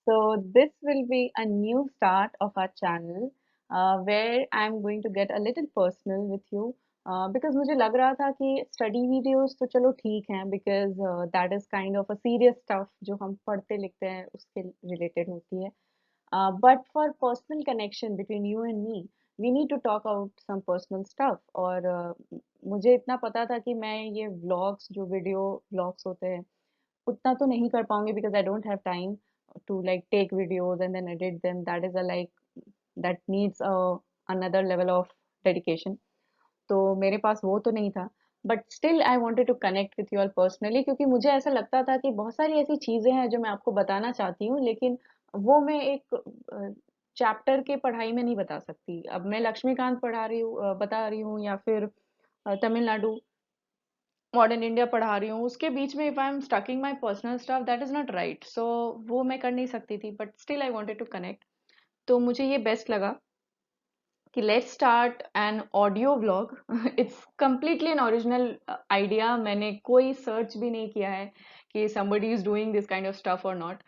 So this will be a new start of our channel where I'm going to get a little personal with you because मुझे लग रहा था कि study videos तो चलो ठीक हैं because that is kind of a serious stuff जो हम पढ़ते लिखते हैं उसके related होती है. But for personal connection between you and me, we need to talk out some personal stuff. और मुझे इतना पता था कि मैं ये vlogs जो video vlogs होते हैं उतना तो नहीं कर पाऊँगी because I don't have time to like take videos and then edit them. That is a like that needs another level of dedication. तो मेरे पास वो तो नहीं था. But still I wanted to connect with you all personally क्योंकि मुझे ऐसा लगता था कि बहुत सारी ऐसी चीज़ें हैं जो मैं आपको बताना चाहती हूँ लेकिन वो मैं एक चैप्टर के पढ़ाई में नहीं बता सकती. अब मैं लक्ष्मीकांत बता रही हूँ या फिर तमिलनाडु मॉडर्न इंडिया पढ़ा रही हूँ उसके बीच में if I am sticking my personal stuff that is not right. So वो मैं कर नहीं सकती थी but still I wanted to connect. तो मुझे ये बेस्ट लगा कि let's start an audio vlog. It's completely an original idea. मैंने कोई सर्च भी नहीं किया है कि somebody is doing this kind of stuff और नॉट.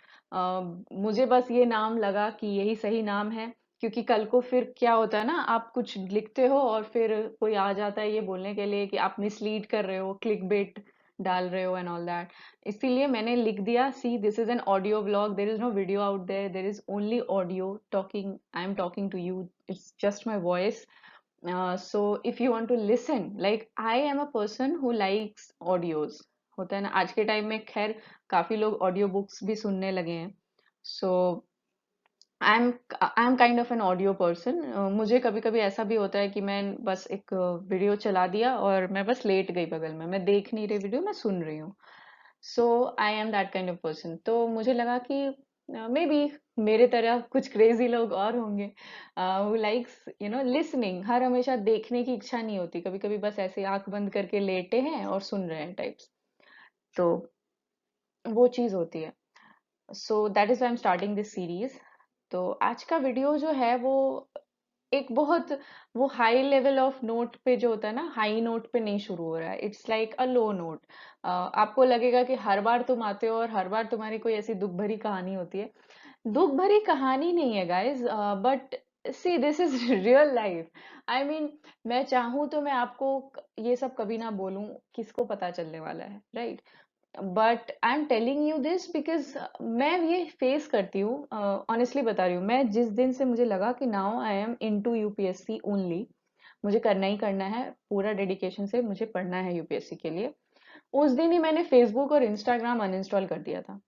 मुझे बस ये नाम लगा कि यही सही नाम है क्योंकि कल को फिर क्या होता है ना आप कुछ लिखते हो और फिर कोई आ जाता है ये बोलने के लिए कि आप मिसलीड कर रहे हो क्लिक बेट डाल रहे हो एंड ऑल दैट. इसीलिए मैंने लिख दिया see this is an audio vlog. There is no video out there. There is only audio talking. I am talking to you. It's just my voice. So if you want to listen, like I am a person who likes audios. होता है ना आज के time में खैर काफी लोग audio books भी सुनने लगे हैं. So I am kind of an audio person. मुझे कभी कभी ऐसा भी होता है कि मैं बस एक वीडियो चला दिया और मैं बस लेट गई बगल में. मैं देख नहीं रही वीडियो मैं सुन रही हूँ. So I am that kind of person. तो मुझे लगा कि मे बी मेरे तरह कुछ क्रेजी लोग और होंगे who likes you know listening. हर हमेशा देखने की इच्छा नहीं होती. कभी कभी बस ऐसे आंख बंद करके लेटे हैं और सुन रहे हैं टाइप्स. तो वो चीज होती है. सो that is I am starting this series. तो आज का वीडियो जो है वो एक बहुत वो हाई लेवल ऑफ नोट पे जो होता है ना हाई नोट पे नहीं शुरू हो रहा है. It's like a low note. आपको लगेगा कि हर बार तुम आते हो और हर बार तुम्हारी कोई ऐसी दुख भरी कहानी होती है. दुख भरी कहानी नहीं है guys but C this is real life. I mean मैं चाहूं तो मैं आपको ये सब कभी ना बोलूं. किसको पता चलने वाला है right. But I am telling you this because मैं ये फेस करती हूँ. ऑनेस्टली बता रही हूँ. मैं जिस दिन से मुझे लगा कि now I am into UPSC only. मुझे करना ही करना है पूरा डेडिकेशन से मुझे पढ़ना है यूपीएससी के लिए. उस दिन ही मैंने फेसबुक और इंस्टाग्राम अनइंस्टॉल कर दिया था.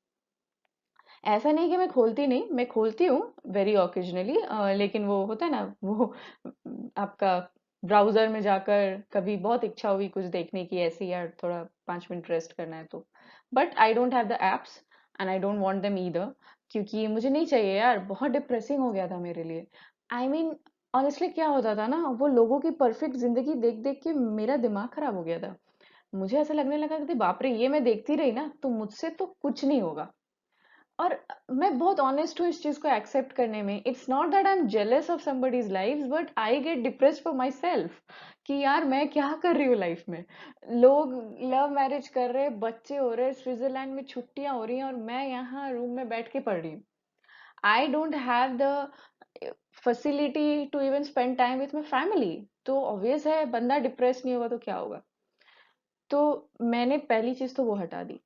ऐसा नहीं कि मैं खोलती नहीं. मैं खोलती हूँ वेरी ओकेजनली. लेकिन वो होता है ना वो आपका ब्राउजर में जाकर कभी बहुत इच्छा हुई कुछ देखने की ऐसी यार थोड़ा 5 मिनट रेस्ट करना है तो. But I don't have the apps and I don't want them either क्योंकि मुझे नहीं चाहिए यार. बहुत डिप्रेसिंग हो गया था मेरे लिए. आई मीन ऑनेस्टली क्या होता था ना वो लोगों की परफेक्ट जिंदगी देख देख के मेरा दिमाग खराब हो गया था. मुझे ऐसा लगने लगा कि बाप रे ये मैं देखती रही ना तो मुझसे तो कुछ नहीं होगा. और मैं बहुत ऑनेस्ट हूँ इस चीज को एक्सेप्ट करने में. It's not that I am jealous of somebody's life but I get depressed for my self कि यार मैं क्या कर रही हूँ लाइफ में. लोग लव मैरिज कर रहे हैं बच्चे हो रहे हैं स्विट्जरलैंड में छुट्टियां हो रही हैं और मैं यहाँ रूम में बैठ के पढ़ रही हूँ. I don't have the facility to even spend time with my family. तो ऑब्वियस है बंदा डिप्रेस नहीं होगा तो क्या होगा. तो मैंने पहली चीज तो वो हटा दी.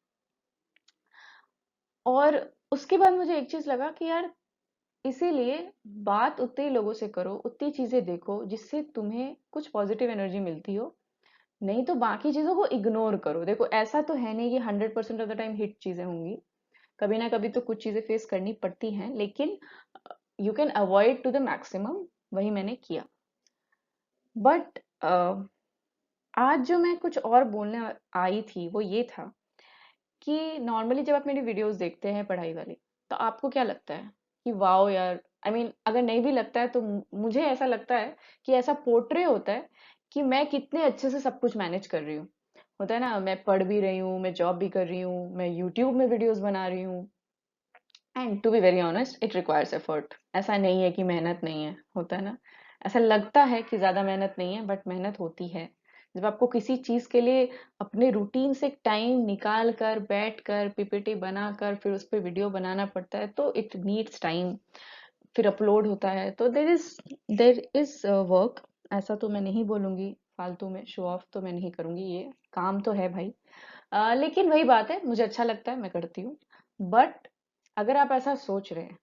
और उसके बाद मुझे एक चीज लगा कि यार इसीलिए बात उतने ही लोगों से करो उतनी चीजें देखो जिससे तुम्हें कुछ पॉजिटिव एनर्जी मिलती हो. नहीं तो बाकी चीजों को इग्नोर करो. देखो ऐसा तो है नहीं कि 100% ऑफ द टाइम हिट चीजें होंगी. कभी ना कभी तो कुछ चीजें फेस करनी पड़ती हैं लेकिन you can avoid to the maximum. वही मैंने किया. बट आज जो मैं कुछ और बोलने आई थी वो ये था कि नॉर्मली जब आप मेरी वीडियोस देखते हैं पढ़ाई वाली तो आपको क्या लगता है कि वाओ यार. आई मीन अगर नहीं भी लगता है तो मुझे ऐसा लगता है कि ऐसा पोर्ट्रे होता है कि मैं कितने अच्छे से सब कुछ मैनेज कर रही हूँ. होता है ना मैं पढ़ भी रही हूँ मैं जॉब भी कर रही हूँ मैं यूट्यूब में वीडियोस बना रही हूँ. And to be very honest it requires effort. ऐसा नहीं है कि मेहनत नहीं है. होता है ना ऐसा लगता है कि ज्यादा मेहनत नहीं है बट मेहनत होती है. जब आपको किसी चीज के लिए अपने रूटीन से टाइम निकाल कर बैठ कर पीपीटी बनाकर फिर उस पर वीडियो बनाना पड़ता है तो इट नीड्स टाइम, फिर अपलोड होता है, तो देर इज वर्क। ऐसा तो मैं नहीं बोलूंगी, फालतू में शो ऑफ तो मैं नहीं करूंगी, ये काम तो है भाई। लेकिन वही बात है, मुझे अच्छा लगता है मैं करती हूँ। बट अगर आप ऐसा सोच रहे हैं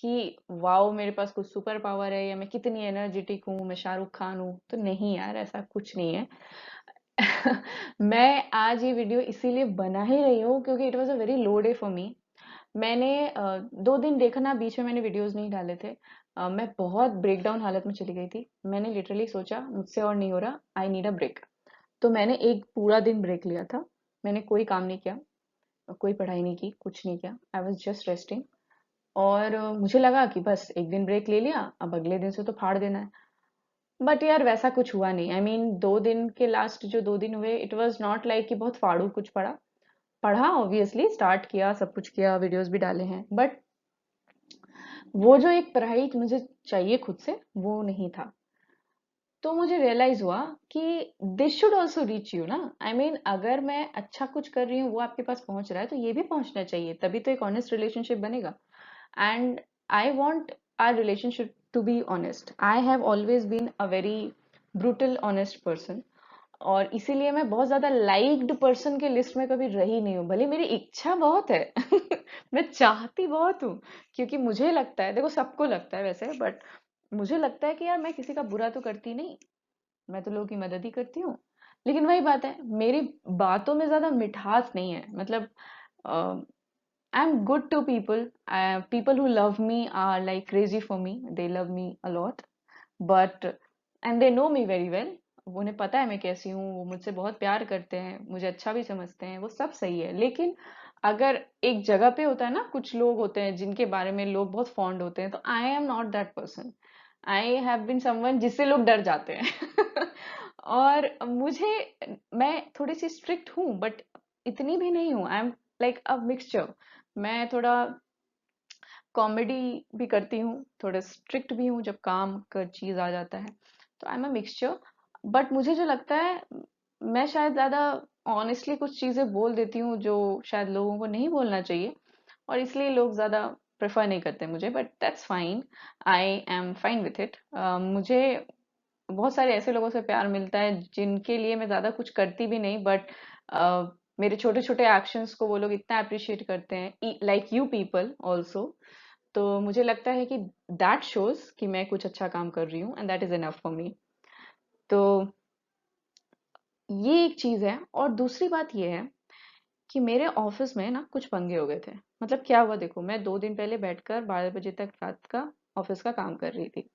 कि वाओ मेरे पास कुछ सुपर पावर है या मैं कितनी एनर्जेटिक हूँ, मैं शाहरुख खान हूँ, तो नहीं यार, ऐसा कुछ नहीं है। मैं आज ये वीडियो इसीलिए बना ही रही हूँ क्योंकि it was a very low day for me. मैंने 2 दिन देखना, बीच में मैंने वीडियोस नहीं डाले थे। मैं बहुत ब्रेकडाउन हालत में चली गई थी। मैंने लिटरली सोचा मुझसे और नहीं हो रहा, आई नीड अ ब्रेक। तो मैंने एक पूरा दिन ब्रेक लिया था। मैंने कोई काम नहीं किया, कोई पढ़ाई नहीं की, कुछ नहीं किया, आई वॉज जस्ट रेस्टिंग। और मुझे लगा कि बस एक दिन ब्रेक ले लिया, अब अगले दिन से तो फाड़ देना है। बट यार वैसा कुछ हुआ नहीं। आई मीन 2 दिन के लास्ट जो 2 दिन हुए, इट वॉज नॉट लाइक कि बहुत फाड़ू कुछ पढ़ा। पढ़ा ऑब्वियसली, स्टार्ट किया, सब कुछ किया, वीडियोस भी डाले हैं, बट वो जो एक पढ़ाई मुझे चाहिए खुद से, वो नहीं था। तो मुझे रियलाइज हुआ कि this should also reach you ना। आई मीन अगर मैं अच्छा कुछ कर रही हूँ, वो आपके पास पहुंच रहा है, तो ये भी पहुंचना चाहिए, तभी तो एक ऑनेस्ट रिलेशनशिप बनेगा। And I want our relationship to be honest. I have always been a very brutal honest person. और इसीलिए मैं बहुत ज्यादा लाइक्ड पर्सन के लिस्ट में कभी रही नहीं हूँ, भले मेरी इच्छा बहुत है। मैं चाहती बहुत हूँ, क्योंकि मुझे लगता है, देखो सबको लगता है वैसे, बट मुझे लगता है कि यार मैं किसी का बुरा तो करती नहीं, मैं तो लोगों की मदद ही करती हूँ। लेकिन वही बात है, मेरी बातों में ज्यादा मिठास नहीं है। मतलब I am good to people, people who love me are like crazy for me, they love me a lot. But and they know me very well, उन्हें पता है मैं कैसी हूँ, वो मुझसे बहुत प्यार करते हैं, मुझे अच्छा भी समझते हैं, वो सब सही है। लेकिन अगर एक जगह पे होता है ना, कुछ लोग होते हैं जिनके बारे में लोग बहुत फॉन्ड होते हैं, तो I am not that person. I have been someone जिससे लोग डर जाते हैं। और मुझे, मैं थोड़ी सी स्ट्रिक्ट हूँ, बट इतनी भी नहीं हूँ। I am like a mixture. मैं थोड़ा कॉमेडी भी करती हूँ, थोड़ा स्ट्रिक्ट भी हूँ जब काम का चीज आ जाता है, तो I am a mixture. But मुझे जो लगता है, मैं शायद ज्यादा ऑनेस्टली कुछ चीजें बोल देती हूँ जो शायद लोगों को नहीं बोलना चाहिए, और इसलिए लोग ज्यादा प्रेफर नहीं करते मुझे, but that's fine. I am fine with it. मुझे बहुत सारे ऐसे लोगों से प्यार मिलता है जिनके लिए मैं ज्यादा कुछ करती भी नहीं, बट मेरे छोटे छोटे एक्शंस को वो लोग इतना अप्रिशिएट करते हैं, लाइक यू पीपल ऑल्सो। तो मुझे लगता है कि दैट शोज कि मैं कुछ अच्छा काम कर रही हूँ, and that is enough for me. तो ये एक चीज है। और दूसरी बात ये है कि मेरे ऑफिस में ना कुछ पंगे हो गए थे। मतलब क्या हुआ, देखो, मैं 2 दिन पहले बैठकर 12 बजे तक रात का ऑफिस का काम कर रही थी।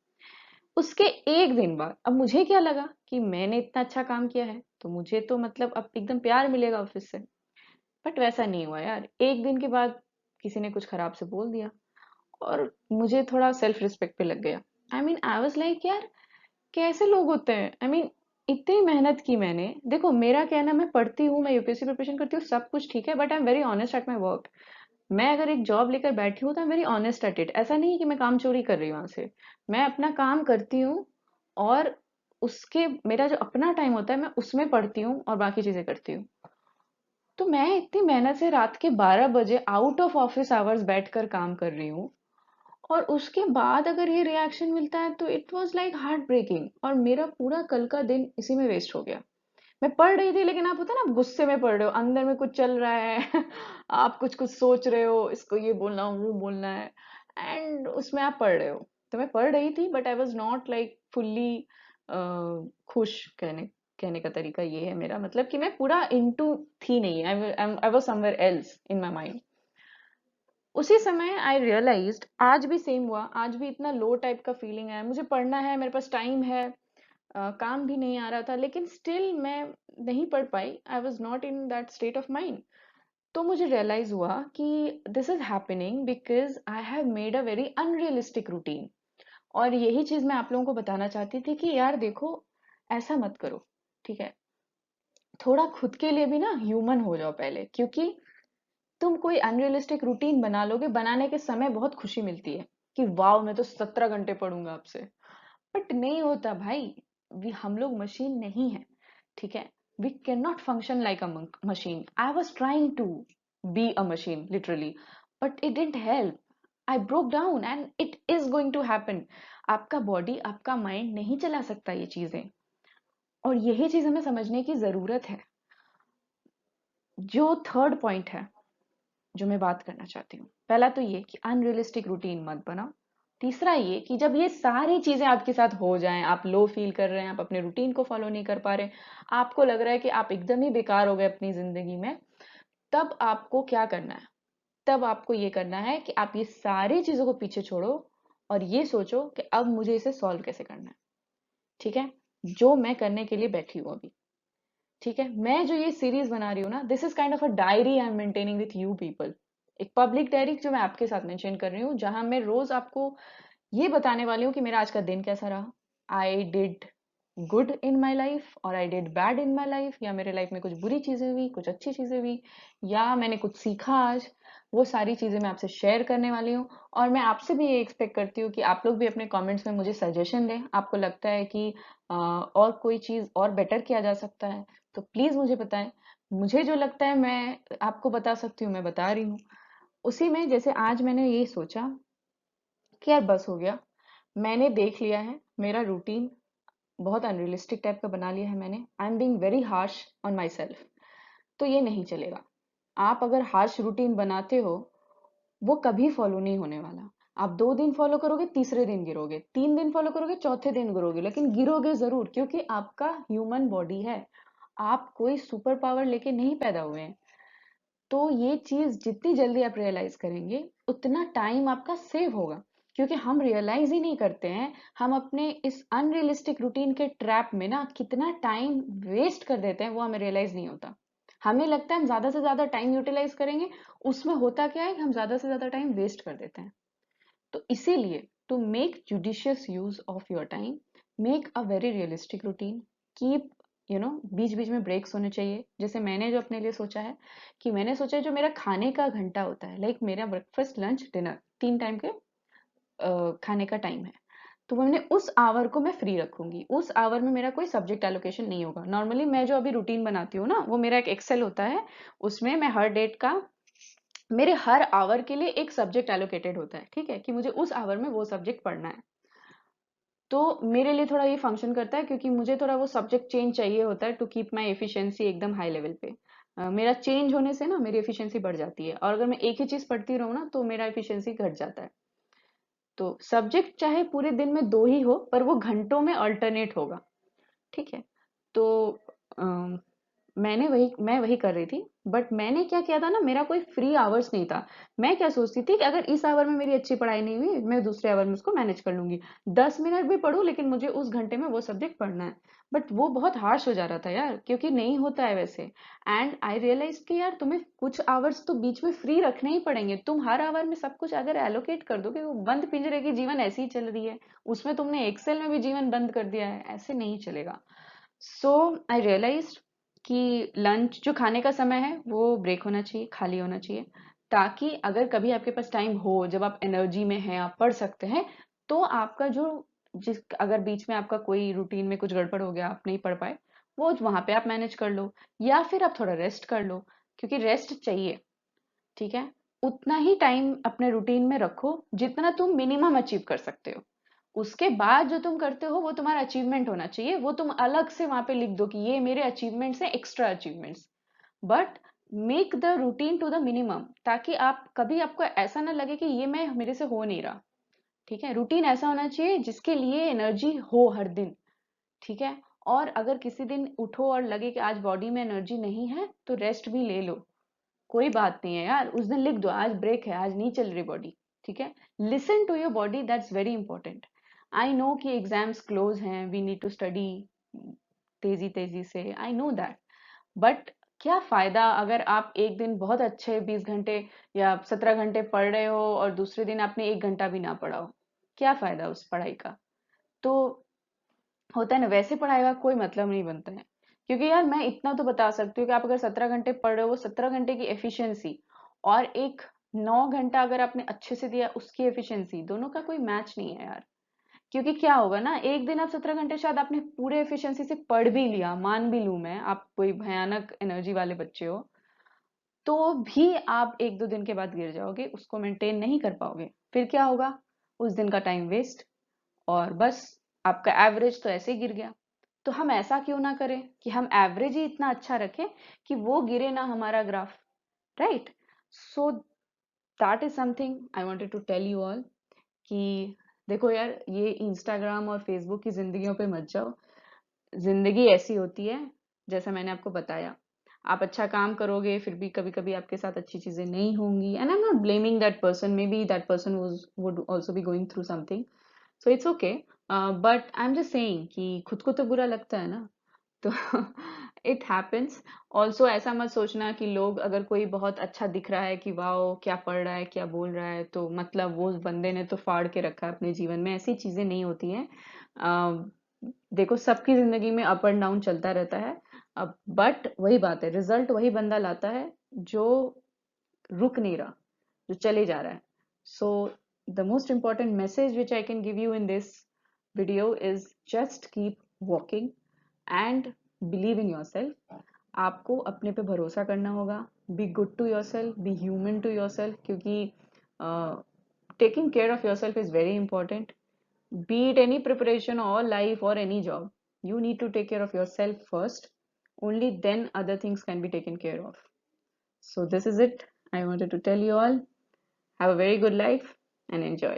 उसके एक दिन बाद अब मुझे क्या लगा कि मैंने इतना अच्छा काम किया है, तो मुझे तो मतलब अब एकदम प्यार मिलेगा ऑफिस से। बट वैसा नहीं हुआ यार। एक दिन के बाद किसी ने कुछ खराब से बोल दिया, और मुझे थोड़ा सेल्फ रिस्पेक्ट पे लग गया। I mean I was like यार, कैसे लोग होते हैं। आई मीन इतनी मेहनत की मैंने, देखो मेरा क्या है ना, मैं पढ़ती हूँ, मैं यूपीएससी प्रिपरेशन करती हूँ, सब कुछ ठीक है, but I am very honest at my work. मैं अगर एक जॉब लेकर बैठी हूँ तो I am very honest at it. ऐसा नहीं है कि मैं काम चोरी कर रही हूँ वहां से। मैं अपना काम करती हूँ, और उसके मेरा जो अपना टाइम होता है मैं उसमें पढ़ती हूँ और बाकी चीजें करती हूँ। तो मैं इतनी मेहनत से रात के 12 बजे आउट ऑफ ऑफिस आवर्स बैठकर काम कर रही हूँ, और उसके बाद अगर ये रिएक्शन मिलता है, तो it was like heartbreaking, और मेरा पूरा कल का दिन इसी में वेस्ट हो गया। मैं पढ़ रही थी, लेकिन आप होता है ना, आप गुस्से में पढ़ रहे हो, अंदर में कुछ चल रहा है। आप कुछ कुछ सोच रहे हो, इसको ये बोलना वो बोलना है, एंड उसमें आप पढ़ रहे हो। तो मैं पढ़ रही थी, but I was not like fully खुश। कहने कहने का तरीका ये है मेरा, मतलब कि मैं पूरा इनटू थी नहीं। I was somewhere else in my mind. उसी समय आई रियलाइज्ड, आज भी सेम हुआ, आज भी इतना लो टाइप का फीलिंग है, मुझे पढ़ना है, मेरे पास टाइम है, काम भी नहीं आ रहा था, लेकिन स्टिल मैं नहीं पढ़ पाई। I was not in that state of mind. तो मुझे रियलाइज हुआ कि this is happening because I have made a very unrealistic routine. और यही चीज मैं आप लोगों को बताना चाहती थी कि यार देखो, ऐसा मत करो, ठीक है। थोड़ा खुद के लिए भी ना ह्यूमन हो जाओ पहले, क्योंकि तुम कोई अनरियलिस्टिक रूटीन बना लोगे, बनाने के समय बहुत खुशी मिलती है कि वाह मैं तो 17 घंटे पढ़ूंगा आपसे। बट नहीं होता भाई, हम लोग मशीन नहीं है। ठीक है, we can not function like a machine. I was trying to be a machine literally, but it didn't help. I broke down and it is going to happen. आपका बॉडी, आपका माइंड नहीं चला सकता ये चीजें, और यही चीज हमें समझने की जरूरत है. जो थर्ड पॉइंट है जो मैं बात करना चाहती हूँ, पहला तो ये कि अनरियलिस्टिक रूटीन मत बनाओ. तीसरा ये कि जब ये सारी चीजें आपके साथ हो जाएं, आप लो फील कर रहे हैं, आप अपने रूटीन को फॉलो नहीं कर पा रहे, आपको लग रहा है कि आप एकदम ही बेकार हो गए अपनी जिंदगी में, तब आपको क्या करना है? तब आपको ये करना है कि आप ये सारी चीजों को पीछे छोड़ो और ये सोचो कि अब मुझे इसे सॉल्व कैसे करना है. ठीक है, जो मैं करने के लिए बैठी हूँ अभी. ठीक है, मैं जो ये सीरीज बना रही हूँ ना, this is kind of a diary I am maintaining with you people. एक पब्लिक डायरी जो मैं आपके साथ मेंशन कर रही हूँ, जहां मैं रोज आपको ये बताने वाली हूँ कि मेरा आज का दिन कैसा रहा. I did good in my life और I did bad in my life, या मेरे लाइफ में कुछ बुरी चीजें हुई, कुछ अच्छी चीजें हुई, या मैंने कुछ सीखा आज. वो सारी चीजें मैं आपसे शेयर करने वाली हूँ. और मैं आपसे भी ये एक्सपेक्ट करती हूँ कि आप लोग भी अपने कमेंट्स में मुझे सजेशन दें. आपको लगता है कि और कोई चीज और बेटर किया जा सकता है, तो प्लीज मुझे बताएं. मुझे जो लगता है मैं आपको बता सकती हूँ, मैं बता रही हूँ. उसी में जैसे आज मैंने ये सोचा कि यार बस हो गया, मैंने देख लिया है मेरा रूटीन बहुत अनरियलिस्टिक टाइप का बना लिया है मैंने. I am being very harsh on my self. तो ये नहीं चलेगा. आप अगर हार्श रूटीन बनाते हो, वो कभी फॉलो नहीं होने वाला. आप 2 दिन फॉलो करोगे, तीसरे दिन गिरोगे, 3 दिन फॉलो करोगे, चौथे दिन गिरोगे, लेकिन गिरोगे जरूर, क्योंकि आपका ह्यूमन बॉडी है. आप कोई सुपर पावर लेके नहीं पैदा हुए हैं. तो ये चीज जितनी जल्दी आप रियलाइज करेंगे, उतना टाइम आपका सेव होगा. क्योंकि हम रियलाइज ही नहीं करते हैं, हम अपने इस अनरियलिस्टिक रूटीन के ट्रैप में ना कितना टाइम वेस्ट कर देते हैं, वो हमें रियलाइज नहीं होता. हमें लगता है हम ज्यादा से ज्यादा टाइम यूटिलाइज करेंगे, उसमें होता क्या है कि हम ज्यादा से ज्यादा टाइम वेस्ट कर देते हैं. तो इसीलिए to make judicious use of your time, make a very realistic routine. Keep बीच बीच में ब्रेक्स होने चाहिए. जैसे मैंने जो अपने लिए सोचा है, कि मैंने सोचा है जो मेरा खाने का घंटा होता है, लाइक मेरा ब्रेकफास्ट लंच डिनर 3 टाइम के खाने का टाइम है, तो मैंने उस आवर को मैं फ्री रखूंगी. उस आवर में मेरा कोई सब्जेक्ट एलोकेशन नहीं होगा. नॉर्मली मैं जो अभी रूटीन बनाती हूँ ना, वो मेरा एक एक्सेल होता है. उसमें मैं हर डेट का, मेरे हर आवर के लिए एक सब्जेक्ट एलोकेटेड होता है. ठीक है, कि मुझे उस आवर में वो सब्जेक्ट पढ़ना है. तो मेरे लिए थोड़ा ये फंक्शन करता है, क्योंकि मुझे थोड़ा वो सब्जेक्ट चेंज चाहिए होता है टू कीप माई एफिशिएंसी एकदम हाई लेवल पे. मेरा चेंज होने से ना मेरी एफिशिएंसी बढ़ जाती है, और अगर मैं एक ही चीज पढ़ती रहूँ ना, तो मेरा एफिशिएंसी घट जाता है. तो सब्जेक्ट चाहे पूरे दिन में 2 ही हो, पर वो घंटों में अल्टरनेट होगा. ठीक है. तो मैं वही कर रही थी. बट मैंने क्या किया था ना, मेरा कोई फ्री आवर्स नहीं था. मैं क्या सोचती थी कि अगर इस आवर में मेरी अच्छी पढ़ाई नहीं हुई, मैं दूसरे आवर में उसको मैनेज कर लूंगी. 10 मिनट भी पढूं, लेकिन मुझे उस घंटे में वो सब्जेक्ट पढ़ना है. बट वो बहुत हार्श हो जा रहा था यार, क्योंकि नहीं होता है वैसे. एंड आई रियलाइज कि यार तुम्हें कुछ आवर्स तो बीच में फ्री रखने ही पड़ेंगे. तुम हर आवर में सब कुछ अगर एलोकेट कर दोगे, वो बंद पिंजरे की जीवन ऐसी ही चल रही है, उसमें तुमने एक्सेल में भी जीवन बंद कर दिया है, ऐसे नहीं चलेगा. सो आई रियलाइज कि लंच जो खाने का समय है, वो ब्रेक होना चाहिए, खाली होना चाहिए, ताकि अगर कभी आपके पास टाइम हो, जब आप एनर्जी में हैं, आप पढ़ सकते हैं, तो आपका जो जिस अगर बीच में आपका कोई रूटीन में कुछ गड़बड़ हो गया, आप नहीं पढ़ पाए, वो वहां पे आप मैनेज कर लो, या फिर आप थोड़ा रेस्ट कर लो, क्योंकि रेस्ट चाहिए. ठीक है, उतना ही टाइम अपने रूटीन में रखो जितना तुम मिनिमम अचीव कर सकते हो. उसके बाद जो तुम करते हो वो तुम्हारा अचीवमेंट होना चाहिए, वो तुम अलग से वहां पे लिख दो कि ये मेरे अचीवमेंट्स हैं, extra achievements. But make the routine to the minimum, ताकि आप कभी आपको ऐसा ना लगे कि ये मैं मेरे से हो नहीं रहा. ठीक है, रूटीन ऐसा होना चाहिए जिसके लिए एनर्जी हो हर दिन. ठीक है. और अगर किसी दिन उठो और लगे कि आज बॉडी में एनर्जी नहीं है, तो रेस्ट भी ले लो. कोई बात नहीं है यार, उस दिन लिख दो आज ब्रेक है, आज नहीं चल रही बॉडी. ठीक है. Listen to your body, that's very important. I know कि एग्जाम्स क्लोज हैं, वी नीड टू स्टडी तेजी तेजी से, आई नो दैट. बट क्या फायदा अगर आप एक दिन बहुत अच्छे 20 घंटे या 17 घंटे पढ़ रहे हो, और दूसरे दिन आपने 1 घंटा भी ना पढ़ा हो? क्या फायदा उस पढ़ाई का? तो होता है ना, वैसे पढ़ाई का कोई मतलब नहीं बनता है. क्योंकि यार मैं इतना तो बता सकती हूँ कि आप अगर 17 घंटे पढ़ रहे हो, 17 घंटे की एफिशिएंसी, और एक 9 घंटा अगर आपने अच्छे से दिया उसकी एफिशिएंसी, दोनों का कोई मैच नहीं है यार. क्योंकि क्या होगा ना, एक दिन आप 17 घंटे शायद आपने पूरे एफिशिएंसी से पढ़ भी लिया, मान भी लूं मैं, आप कोई भयानक एनर्जी वाले बच्चे हो, तो भी आप 1-2 दिन के बाद गिर जाओगे, उसको मेंटेन नहीं कर पाओगे। फिर क्या होगा? उस दिन का टाइम वेस्ट, और बस आपका एवरेज तो ऐसे ही गिर गया। तो हम ऐसा क्यों ना करें कि हम एवरेज ही इतना अच्छा रखें कि वो गिरे ना हमारा graph, right? So that is something I wanted to tell you all, कि देखो यार, ये इंस्टाग्राम और फेसबुक की जिंदगियों पे मत जाओ। जिंदगी ऐसी होती है, जैसा मैंने आपको बताया, आप अच्छा काम करोगे फिर भी कभी कभी आपके साथ अच्छी चीजें नहीं होंगी, and I am not blaming that person, may be that person would also be going through something, so it's okay. But I am just saying कि खुद को तो बुरा लगता है ना, तो इट हैपेंस। ऑल्सो ऐसा मत सोचना कि लोग, अगर कोई बहुत अच्छा दिख रहा है कि वाओ क्या पढ़ रहा है क्या बोल रहा है, तो मतलब वो बंदे ने तो फाड़ के रखा है अपने जीवन में, ऐसी चीजें नहीं होती हैं। देखो, सबकी जिंदगी में अप एंड डाउन चलता रहता है। अब बट वही बात है, रिजल्ट वही बंदा लाता है जो रुक नहीं रहा, जो चले जा रहा है। So the most important message which I can give you in this video is just keep walking and believe in yourself। आपको अपने पे भरोसा करना होगा, be good to yourself, be human to yourself, क्योंकि taking care of yourself is very important. be it any preparation or life or any job, you need to take care of yourself first, only then other things can be taken care of. So this is it, I wanted to tell you all. Have a very good life and enjoy.